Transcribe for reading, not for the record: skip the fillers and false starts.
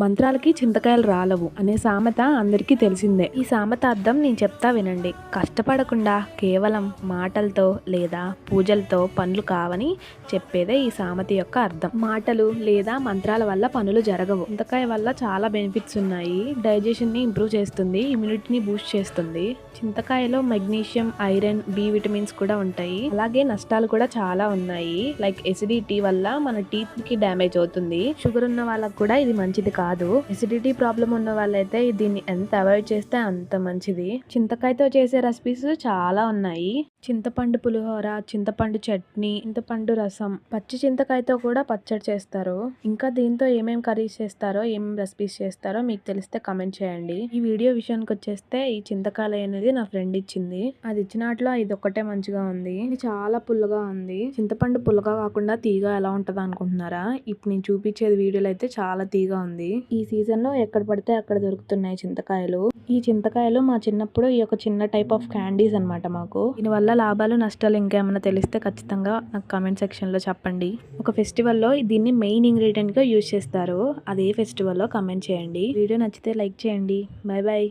మంత్రాలకి చింతకాయలు రాలవు అనే సామెత అందరికీ తెలిసిందే. ఈ సామెత అర్థం నేను చెప్తా వినండి. కష్టపడకుండా కేవలం మాటలతో లేదా పూజలతో పనులు కావని చెప్పేదే ఈ సామెత యొక్క అర్థం. మాటలు లేదా మంత్రాల వల్ల పనులు జరగవు. చింతకాయ వల్ల చాలా బెనిఫిట్స్ ఉన్నాయి. డైజెషన్ని ఇంప్రూవ్ చేస్తుంది, ఇమ్యూనిటీని బూస్ట్ చేస్తుంది. చింతకాయలో మెగ్నీషియం, ఐరన్, బి విటమిన్స్ కూడా ఉంటాయి. అలాగే నష్టాలు కూడా చాలా ఉన్నాయి. లైక్ ఎసిడిటీ వల్ల మన టీత్ కి డ్యామేజ్ అవుతుంది. షుగర్ ఉన్న వాళ్ళకి కూడా ఇది మంచిది కాదు. ఎసిడిటీ ప్రాబ్లం ఉన్న వాళ్ళైతే దీన్ని ఎంత అవాయిడ్ చేస్తే అంత మంచిది. చింతకాయతో చేసే రెసిపీస్ చాలా ఉన్నాయి. చింతపండు పులిహోర, చింతపండు చట్నీ, చింతపండు రసం, పచ్చి చింతకాయతో కూడా పచ్చడి చేస్తారు. ఇంకా దీంతో ఏమేం కర్రీస్ చేస్తారో, ఏమేం రెసిపీస్ చేస్తారో మీకు తెలిస్తే కమెంట్ చేయండి. ఈ వీడియో విషయానికి వచ్చేస్తే ఈ చింతకాయ అనేది నా ఫ్రెండ్ ఇచ్చింది. అది ఇచ్చినట్లో ఇది ఒక్కటే మంచిగా ఉంది. ఇది చాలా పుల్లగా ఉంది. చింతపండు పుల్లగా కాకుండా తీగా ఎలా ఉంటది అనుకుంటున్నారా? ఇప్పుడు నేను చూపించేది వీడియోలో అయితే చాలా తీగా ఉంది. ఈ సీజన్ లో ఎక్కడ పడితే అక్కడ దొరుకుతున్నాయి చింతకాయలు. ఈ చింతకాయలు మా చిన్నప్పుడు ఈ ఒక చిన్న టైప్ ఆఫ్ క్యాండీస్ అన్నమాట మాకు. దీనివల్ల లాభాలు నష్టాలు ఇంకేమైనా తెలిస్తే ఖచ్చితంగా నాకు కామెంట్ సెక్షన్ లో చెప్పండి. ఒక ఫెస్టివల్ లో దీన్ని మెయిన్ ఇంగ్రీడియంట్ గా యూజ్ చేస్తారు. అదే ఫెస్టివల్ లో కామెంట్ చేయండి. వీడియో నచ్చితే లైక్ చేయండి. Bye bye.